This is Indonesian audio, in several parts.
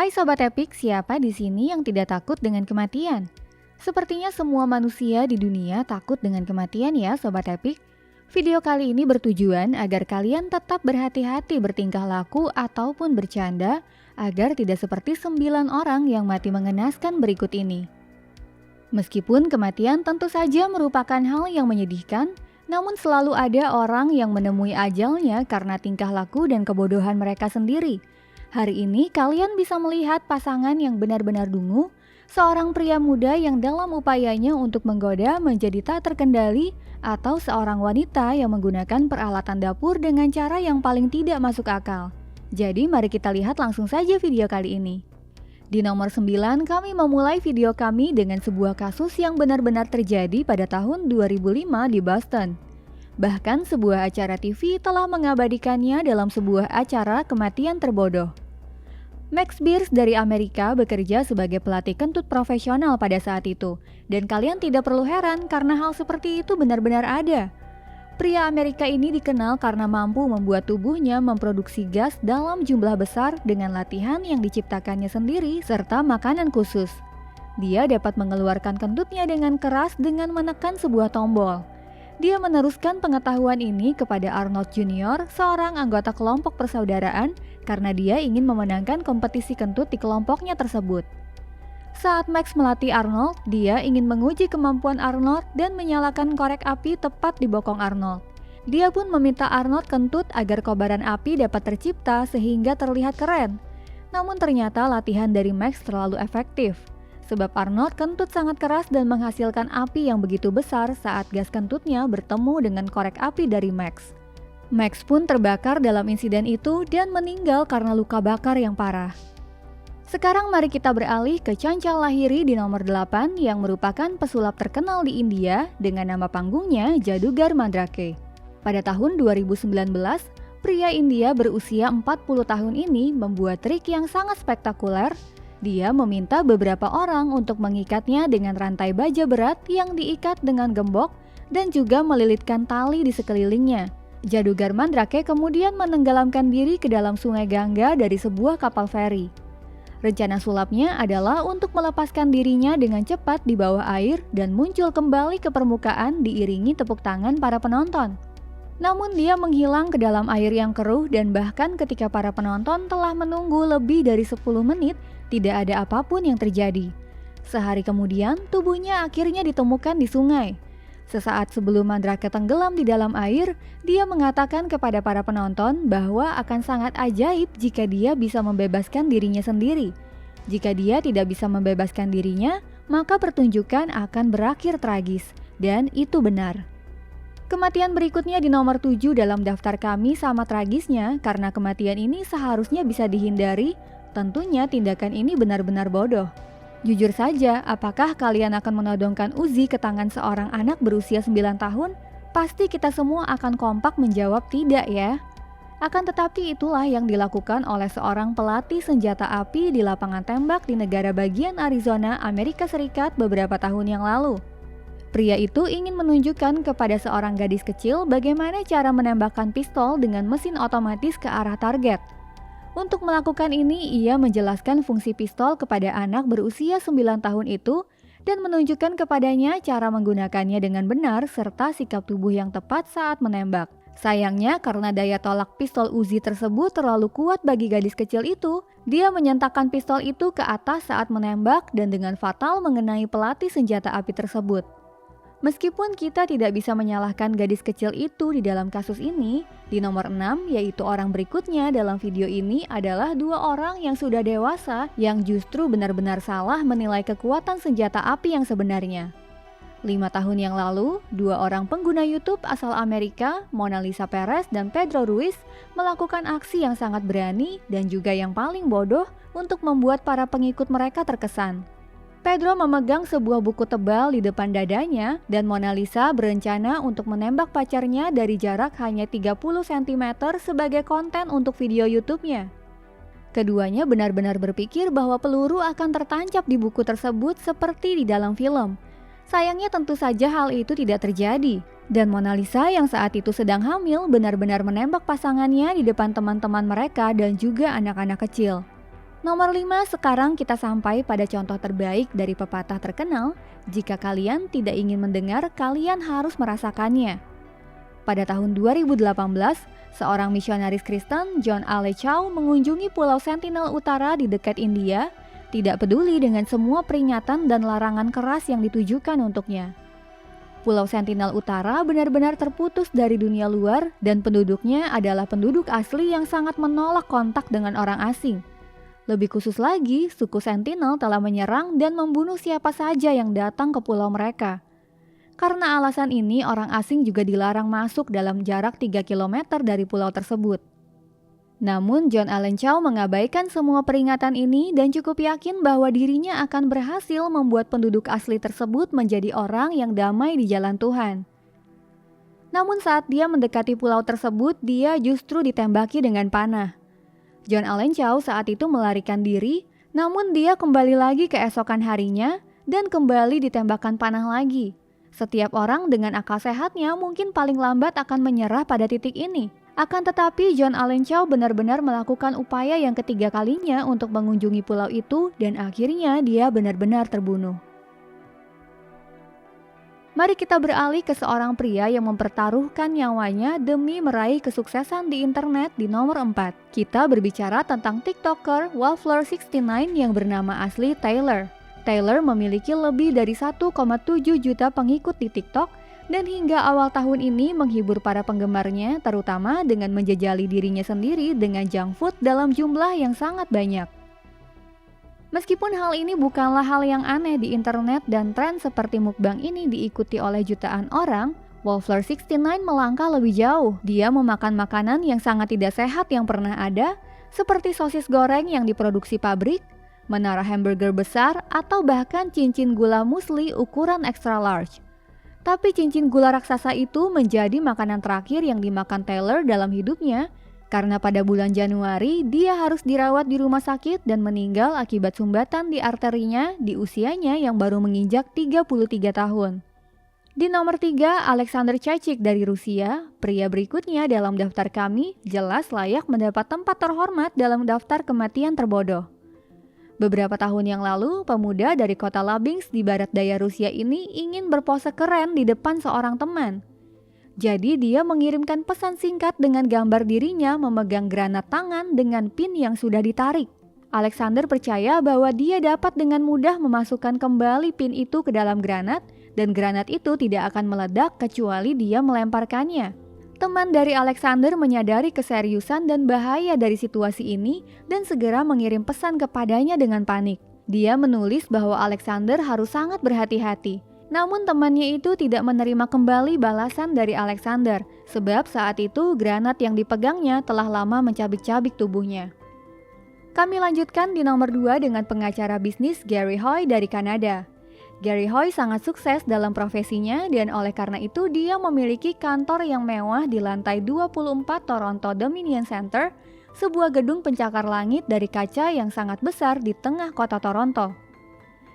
Hai Sobat Epic, siapa di sini yang tidak takut dengan kematian? Sepertinya semua manusia di dunia takut dengan kematian ya Sobat Epic. Video kali ini bertujuan agar kalian tetap berhati-hati bertingkah laku ataupun bercanda agar tidak seperti 9 orang yang mati mengenaskan berikut ini. Meskipun kematian tentu saja merupakan hal yang menyedihkan, namun selalu ada orang yang menemui ajalnya karena tingkah laku dan kebodohan mereka sendiri. Hari ini kalian bisa melihat pasangan yang benar-benar dungu, seorang pria muda yang dalam upayanya untuk menggoda menjadi tak terkendali, atau seorang wanita yang menggunakan peralatan dapur dengan cara yang paling tidak masuk akal. Jadi mari kita lihat langsung saja video kali ini. Di nomor 9 kami memulai video kami dengan sebuah kasus yang benar-benar terjadi pada tahun 2005 di Boston. Bahkan sebuah acara TV telah mengabadikannya dalam sebuah acara kematian terbodoh. Max Beers dari Amerika bekerja sebagai pelatih kentut profesional pada saat itu. Dan kalian tidak perlu heran karena hal seperti itu benar-benar ada. Pria Amerika ini dikenal karena mampu membuat tubuhnya memproduksi gas dalam jumlah besar dengan latihan yang diciptakannya sendiri serta makanan khusus. Dia dapat mengeluarkan kentutnya dengan keras dengan menekan sebuah tombol. Dia meneruskan pengetahuan ini kepada Arnold Jr., seorang anggota kelompok persaudaraan, karena dia ingin memenangkan kompetisi kentut di kelompoknya tersebut. Saat Max melatih Arnold, dia ingin menguji kemampuan Arnold dan menyalakan korek api tepat di bokong Arnold. Dia pun meminta Arnold kentut agar kobaran api dapat tercipta sehingga terlihat keren. Namun ternyata latihan dari Max terlalu efektif. Sebab Arnold kentut sangat keras dan menghasilkan api yang begitu besar saat gas kentutnya bertemu dengan korek api dari Max. Max pun terbakar dalam insiden itu dan meninggal karena luka bakar yang parah. Sekarang mari kita beralih ke Chanchal Lahiri di nomor 8 yang merupakan pesulap terkenal di India dengan nama panggungnya Jadugar Mandrake. Pada tahun 2019, pria India berusia 40 tahun ini membuat trik yang sangat spektakuler. Dia meminta beberapa orang untuk mengikatnya dengan rantai baja berat yang diikat dengan gembok dan juga melilitkan tali di sekelilingnya. Jadugar Mandrake kemudian menenggelamkan diri ke dalam sungai Gangga dari sebuah kapal feri. Rencana sulapnya adalah untuk melepaskan dirinya dengan cepat di bawah air dan muncul kembali ke permukaan diiringi tepuk tangan para penonton. Namun dia menghilang ke dalam air yang keruh dan bahkan ketika para penonton telah menunggu lebih dari 10 menit, tidak ada apapun yang terjadi. Sehari kemudian, tubuhnya akhirnya ditemukan di sungai. Sesaat sebelum Mandrake tenggelam di dalam air, dia mengatakan kepada para penonton bahwa akan sangat ajaib jika dia bisa membebaskan dirinya sendiri. Jika dia tidak bisa membebaskan dirinya, maka pertunjukan akan berakhir tragis. Dan itu benar. Kematian berikutnya di nomor 7 dalam daftar kami sama tragisnya karena kematian ini seharusnya bisa dihindari. Tentunya tindakan ini benar-benar bodoh. Jujur saja, apakah kalian akan menodongkan Uzi ke tangan seorang anak berusia 9 tahun? Pasti kita semua akan kompak menjawab tidak ya. Akan tetapi itulah yang dilakukan oleh seorang pelatih senjata api di lapangan tembak di negara bagian Arizona, Amerika Serikat beberapa tahun yang lalu. Pria itu ingin menunjukkan kepada seorang gadis kecil bagaimana cara menembakkan pistol dengan mesin otomatis ke arah target. Untuk melakukan ini, ia menjelaskan fungsi pistol kepada anak berusia 9 tahun itu dan menunjukkan kepadanya cara menggunakannya dengan benar serta sikap tubuh yang tepat saat menembak. Sayangnya karena daya tolak pistol Uzi tersebut terlalu kuat bagi gadis kecil itu, dia menyentakkan pistol itu ke atas saat menembak dan dengan fatal mengenai pelatih senjata api tersebut. Meskipun kita tidak bisa menyalahkan gadis kecil itu di dalam kasus ini, di nomor 6 yaitu orang berikutnya dalam video ini adalah 2 orang yang sudah dewasa yang justru benar-benar salah menilai kekuatan senjata api yang sebenarnya. 5 tahun yang lalu, 2 orang pengguna YouTube asal Amerika, Mona Lisa Perez dan Pedro Ruiz, melakukan aksi yang sangat berani dan juga yang paling bodoh untuk membuat para pengikut mereka terkesan. Pedro memegang sebuah buku tebal di depan dadanya dan Mona Lisa berencana untuk menembak pacarnya dari jarak hanya 30 cm sebagai konten untuk video YouTube-nya. Keduanya benar-benar berpikir bahwa peluru akan tertancap di buku tersebut seperti di dalam film. Sayangnya tentu saja hal itu tidak terjadi dan Mona Lisa yang saat itu sedang hamil benar-benar menembak pasangannya di depan teman-teman mereka dan juga anak-anak kecil. Nomor 5, sekarang kita sampai pada contoh terbaik dari pepatah terkenal, jika kalian tidak ingin mendengar, kalian harus merasakannya. Pada tahun 2018, seorang misionaris Kristen, John Ale Chow, mengunjungi Pulau Sentinel Utara di dekat India, tidak peduli dengan semua peringatan dan larangan keras yang ditujukan untuknya. Pulau Sentinel Utara benar-benar terputus dari dunia luar dan penduduknya adalah penduduk asli yang sangat menolak kontak dengan orang asing. Lebih khusus lagi, suku Sentinel telah menyerang dan membunuh siapa saja yang datang ke pulau mereka. Karena alasan ini, orang asing juga dilarang masuk dalam jarak 3 km dari pulau tersebut. Namun, John Allen Chow mengabaikan semua peringatan ini dan cukup yakin bahwa dirinya akan berhasil membuat penduduk asli tersebut menjadi orang yang damai di jalan Tuhan. Namun saat dia mendekati pulau tersebut, dia justru ditembaki dengan panah. John Allen Chow saat itu melarikan diri, namun dia kembali lagi keesokan harinya dan kembali ditembakkan panah lagi. Setiap orang dengan akal sehatnya mungkin paling lambat akan menyerah pada titik ini. Akan tetapi John Allen Chow benar-benar melakukan upaya yang ketiga kalinya untuk mengunjungi pulau itu dan akhirnya dia benar-benar terbunuh. Mari kita beralih ke seorang pria yang mempertaruhkan nyawanya demi meraih kesuksesan di internet di nomor 4. Kita berbicara tentang TikToker Wallflower69 yang bernama asli Taylor. Taylor memiliki lebih dari 1,7 juta pengikut di TikTok dan hingga awal tahun ini menghibur para penggemarnya terutama dengan menjejali dirinya sendiri dengan junk food dalam jumlah yang sangat banyak. Meskipun hal ini bukanlah hal yang aneh di internet dan tren seperti mukbang ini diikuti oleh jutaan orang, Wallflower69 melangkah lebih jauh. Dia memakan makanan yang sangat tidak sehat yang pernah ada, seperti sosis goreng yang diproduksi pabrik, menara hamburger besar, atau bahkan cincin gula musli ukuran extra large. Tapi cincin gula raksasa itu menjadi makanan terakhir yang dimakan Taylor dalam hidupnya, karena pada bulan Januari dia harus dirawat di rumah sakit dan meninggal akibat sumbatan di arterinya di usianya yang baru menginjak 33 tahun. Di nomor 3, Alexander Chechik dari Rusia, pria berikutnya dalam daftar kami jelas layak mendapat tempat terhormat dalam daftar kematian terbodoh. Beberapa tahun yang lalu, pemuda dari kota Labinsk di barat daya Rusia ini ingin berpose keren di depan seorang teman. Jadi dia mengirimkan pesan singkat dengan gambar dirinya memegang granat tangan dengan pin yang sudah ditarik. Alexander percaya bahwa dia dapat dengan mudah memasukkan kembali pin itu ke dalam granat dan granat itu tidak akan meledak kecuali dia melemparkannya. Teman dari Alexander menyadari keseriusan dan bahaya dari situasi ini dan segera mengirim pesan kepadanya dengan panik. Dia menulis bahwa Alexander harus sangat berhati-hati. Namun temannya itu tidak menerima kembali balasan dari Alexander, sebab saat itu granat yang dipegangnya telah lama mencabik-cabik tubuhnya. Kami lanjutkan di nomor 2 dengan pengacara bisnis Gary Hoy dari Kanada. Gary Hoy sangat sukses dalam profesinya dan oleh karena itu dia memiliki kantor yang mewah di lantai 24 Toronto Dominion Center, sebuah gedung pencakar langit dari kaca yang sangat besar di tengah kota Toronto.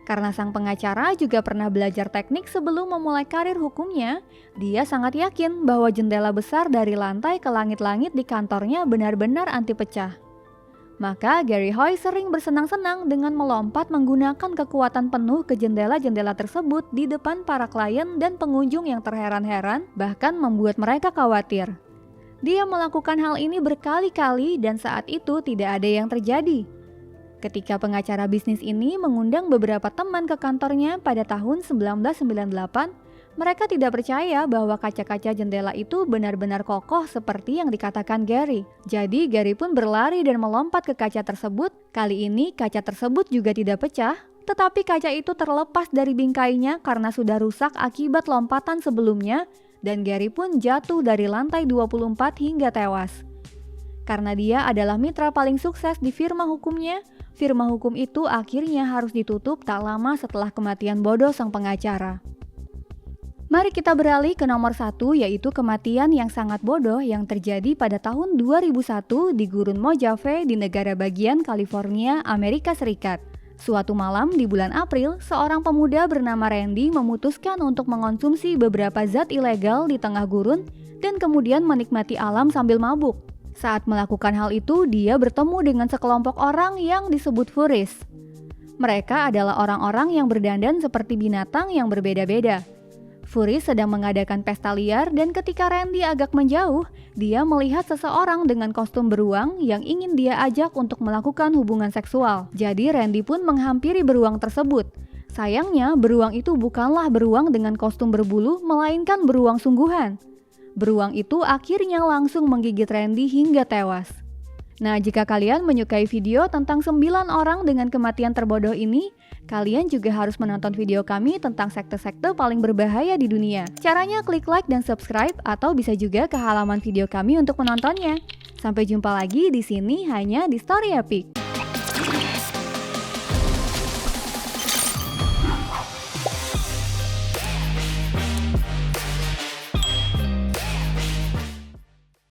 Karena sang pengacara juga pernah belajar teknik sebelum memulai karir hukumnya, dia sangat yakin bahwa jendela besar dari lantai ke langit-langit di kantornya benar-benar anti pecah. Maka Gary Hoy sering bersenang-senang dengan melompat menggunakan kekuatan penuh ke jendela-jendela tersebut di depan para klien dan pengunjung yang terheran-heran, bahkan membuat mereka khawatir. Dia melakukan hal ini berkali-kali dan saat itu tidak ada yang terjadi. Ketika pengacara bisnis ini mengundang beberapa teman ke kantornya pada tahun 1998, mereka tidak percaya bahwa kaca-kaca jendela itu benar-benar kokoh seperti yang dikatakan Gary. Jadi Gary pun berlari dan melompat ke kaca tersebut. Kali ini kaca tersebut juga tidak pecah, tetapi kaca itu terlepas dari bingkainya karena sudah rusak akibat lompatan sebelumnya dan Gary pun jatuh dari lantai 24 hingga tewas. Karena dia adalah mitra paling sukses di firma hukumnya, firma hukum itu akhirnya harus ditutup tak lama setelah kematian bodoh sang pengacara. Mari kita beralih ke nomor 1, yaitu kematian yang sangat bodoh yang terjadi pada tahun 2001 di Gurun Mojave di negara bagian California, Amerika Serikat. Suatu malam di bulan April, seorang pemuda bernama Randy memutuskan untuk mengonsumsi beberapa zat ilegal di tengah gurun dan kemudian menikmati alam sambil mabuk. Saat melakukan hal itu, dia bertemu dengan sekelompok orang yang disebut Furies. Mereka adalah orang-orang yang berdandan seperti binatang yang berbeda-beda. Furies sedang mengadakan pesta liar dan ketika Randy agak menjauh, dia melihat seseorang dengan kostum beruang yang ingin dia ajak untuk melakukan hubungan seksual. Jadi Randy pun menghampiri beruang tersebut. Sayangnya, beruang itu bukanlah beruang dengan kostum berbulu, melainkan beruang sungguhan. Beruang itu akhirnya langsung menggigit Randy hingga tewas. Nah, jika kalian menyukai video tentang 9 orang dengan kematian terbodoh ini, kalian juga harus menonton video kami tentang sekte-sekte paling berbahaya di dunia. Caranya klik like dan subscribe atau bisa juga ke halaman video kami untuk menontonnya. Sampai jumpa lagi di sini hanya di Story Epic.